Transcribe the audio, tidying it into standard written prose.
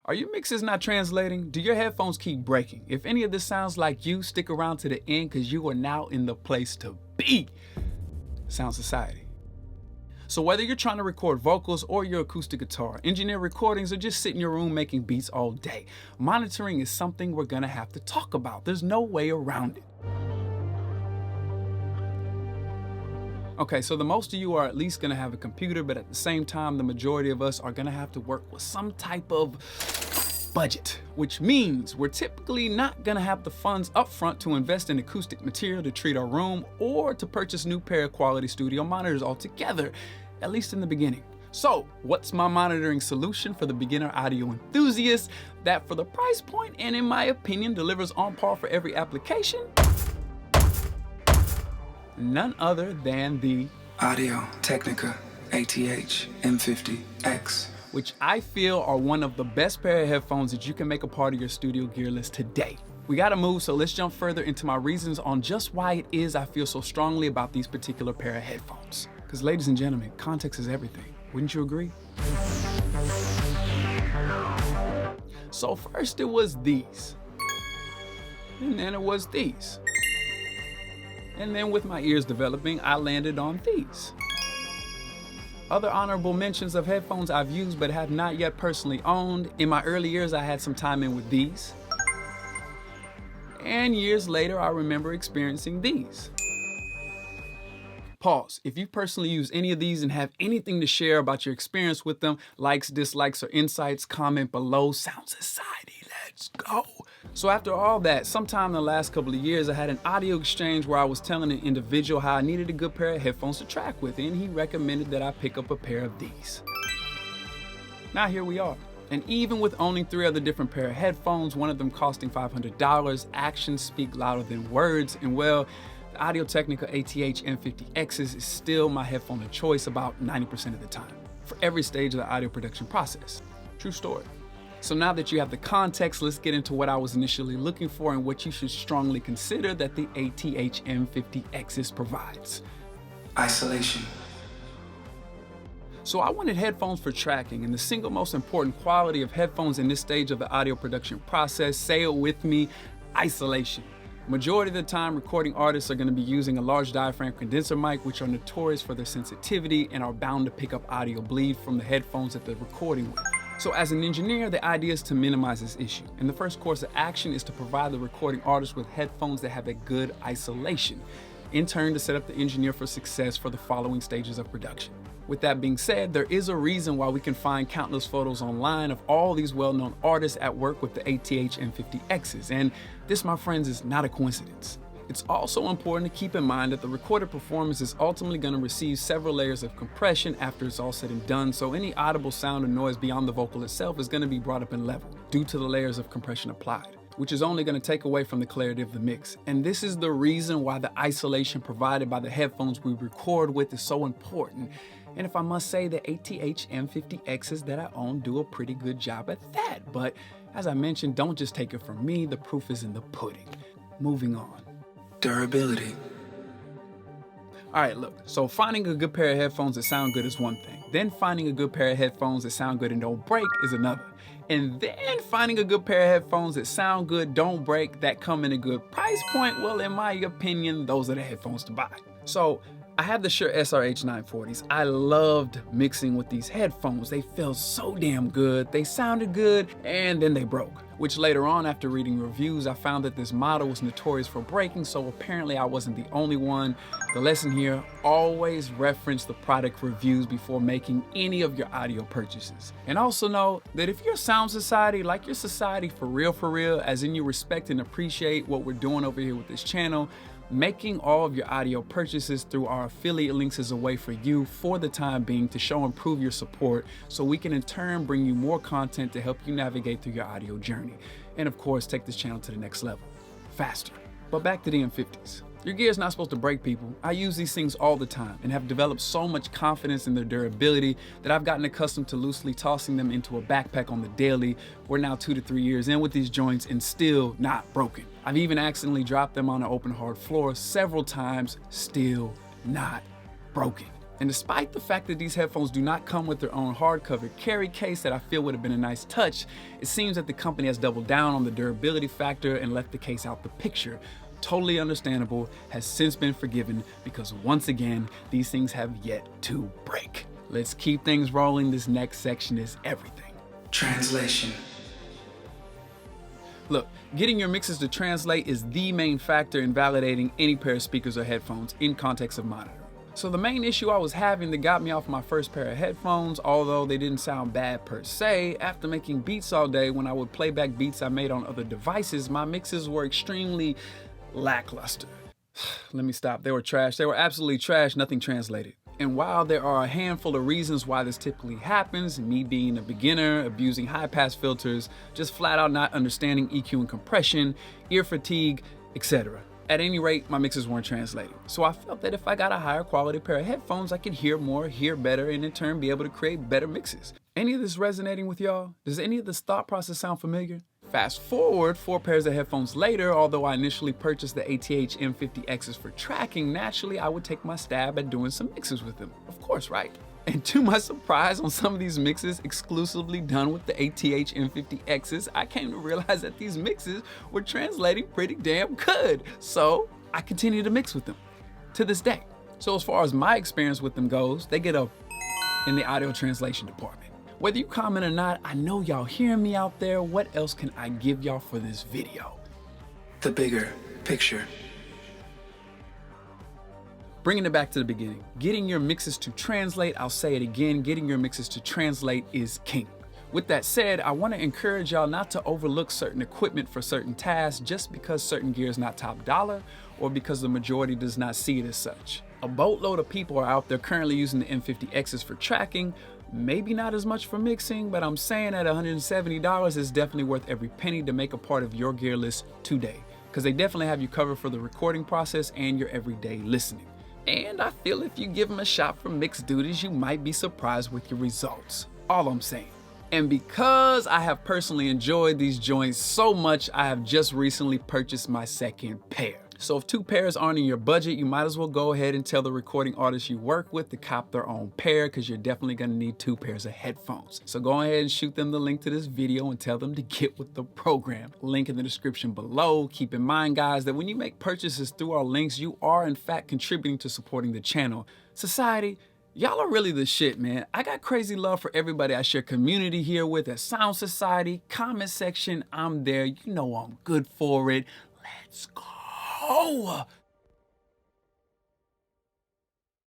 Are your mixes not translating? Do your headphones keep breaking? If any of this sounds like you, stick around to the end because you are now in the place to be. Sound Society. So whether you're trying to record vocals or your acoustic guitar, engineer recordings, or just sit in your room making beats all day, monitoring is something we're gonna have to talk about. There's no way around it. Okay, so the most of you are at least gonna have a computer, but at the same time, the majority of us are gonna have to work with some type of budget, which means we're typically not gonna have the funds up front to invest in acoustic material to treat our room or to purchase new pair of quality studio monitors altogether, at least in the beginning. So what's my monitoring solution for the beginner audio enthusiast that for the price point and in my opinion delivers on par for every application? None other than the Audio Technica ATH M50X, which I feel are one of the best pair of headphones that you can make a part of your studio gear list today. We gotta move, so let's jump further into my reasons on just why it is I feel so strongly about these particular pair of headphones. Because ladies and gentlemen, context is everything. Wouldn't you agree? So first it was these, and then it was these. And then with my ears developing, I landed on these. Other honorable mentions of headphones I've used but have not yet personally owned. In my early years, I had some time in with these. And years later, I remember experiencing these. Pause. If you personally use any of these and have anything to share about your experience with them, likes, dislikes, or insights, comment below. Sound Society, let's go. So after all that, sometime in the last couple of years, I had an audio exchange where I was telling an individual how I needed a good pair of headphones to track with, and he recommended that I pick up a pair of these. Now here we are. And even with owning 3 other different pair of headphones, one of them costing $500, actions speak louder than words, and well, the Audio Technica ATH M50Xs is still my headphone of choice about 90% of the time, for every stage of the audio production process. True story. So now that you have the context, let's get into what I was initially looking for and what you should strongly consider that the ATH M50Xs provides. isolation. So I wanted headphones for tracking, and the single most important quality of headphones in this stage of the audio production process, say it with me, isolation. Majority of the time, recording artists are going to be using a large diaphragm condenser mic, which are notorious for their sensitivity and are bound to pick up audio bleed from the headphones that they're recording with. So as an engineer, the idea is to minimize this issue. And the first course of action is to provide the recording artist with headphones that have a good isolation, in turn to set up the engineer for success for the following stages of production. With that being said, there is a reason why we can find countless photos online of all these well-known artists at work with the ATH M50Xs, and this, my friends, is not a coincidence. It's also important to keep in mind that the recorded performance is ultimately going to receive several layers of compression after it's all said and done, so any audible sound or noise beyond the vocal itself is going to be brought up in level due to the layers of compression applied, which is only going to take away from the clarity of the mix. And this is the reason why the isolation provided by the headphones we record with is so important. And if I must say, the ATH M50Xs that I own do a pretty good job at that. But as I mentioned, don't just take it from me, the proof is in the pudding. Moving on. Durability. All right, look, so finding a good pair of headphones that sound good is one thing. Then finding a good pair of headphones that sound good and don't break is another. And then finding a good pair of headphones that sound good, don't break, that come in a good price point, well, in my opinion, those are the headphones to buy. So I have the Shure SRH940s. I loved mixing with these headphones. They felt so damn good, they sounded good, and then they broke. Which later on, after reading reviews, I found that this model was notorious for breaking, so apparently I wasn't the only one. The lesson here, always reference the product reviews before making any of your audio purchases. And also know that if you're a Sound Society, like your society for real, as in you respect and appreciate what we're doing over here with this channel, making all of your audio purchases through our affiliate links is a way for you, for the time being, to show and prove your support so we can in turn bring you more content to help you navigate through your audio journey. And of course, take this channel to the next level, faster. But back to the M50s. Your gear is not supposed to break, people. I use these things all the time and have developed so much confidence in their durability that I've gotten accustomed to loosely tossing them into a backpack on the daily. We're now 2 to 3 years in with these joints and still not broken. I've even accidentally dropped them on an open hard floor several times, still not broken. And despite the fact that these headphones do not come with their own hardcover carry case that I feel would have been a nice touch, it seems that the company has doubled down on the durability factor and left the case out the picture. Totally understandable, has since been forgiven because once again, these things have yet to break. Let's keep things rolling. This next section is everything. Translation. Look, getting your mixes to translate is the main factor in validating any pair of speakers or headphones in context of monitoring. So the main issue I was having that got me off my first pair of headphones, although they didn't sound bad per se, after making beats all day, when I would play back beats I made on other devices, my mixes were extremely lackluster. Let me stop. They were trash. They were absolutely trash. Nothing translated. And while there are a handful of reasons why this typically happens, me being a beginner, abusing high-pass filters, just flat out not understanding EQ and compression, ear fatigue, etc. At any rate, my mixes weren't translating. So I felt that if I got a higher quality pair of headphones, I could hear more, hear better, and in turn be able to create better mixes. Any of this resonating with y'all? Does any of this thought process sound familiar? Fast forward 4 pairs of headphones later, although I initially purchased the ATH M50Xs for tracking, naturally I would take my stab at doing some mixes with them. Of course, right? And to my surprise, on some of these mixes exclusively done with the ATH M50Xs, I came to realize that these mixes were translating pretty damn good. So I continue to mix with them to this day. So as far as my experience with them goes, they get a in the audio translation department. Whether you comment or not, I know y'all hearing me out there. What else can I give y'all for this video? The bigger picture. Bringing it back to the beginning, getting your mixes to translate, I'll say it again, getting your mixes to translate is king. With that said, I want to encourage y'all not to overlook certain equipment for certain tasks just because certain gear is not top dollar or because the majority does not see it as such. A boatload of people are out there currently using the M50Xs for tracking, maybe not as much for mixing, but I'm saying at $170 is definitely worth every penny to make a part of your gear list today, because they definitely have you covered for the recording process and your everyday listening. And I feel if you give them a shot for mixed duties, you might be surprised with your results. All I'm saying. And because I have personally enjoyed these joints so much, I have just recently purchased my second pair. So if 2 pairs aren't in your budget, you might as well go ahead and tell the recording artists you work with to cop their own pair, because you're definitely gonna need 2 pairs of headphones. So go ahead and shoot them the link to this video and tell them to get with the program. Link in the description below. Keep in mind, guys, that when you make purchases through our links, you are in fact contributing to supporting the channel. Society, y'all are really the shit, man. I got crazy love for everybody I share community here with at Sound Society. Comment section, I'm there. You know I'm good for it. Let's go.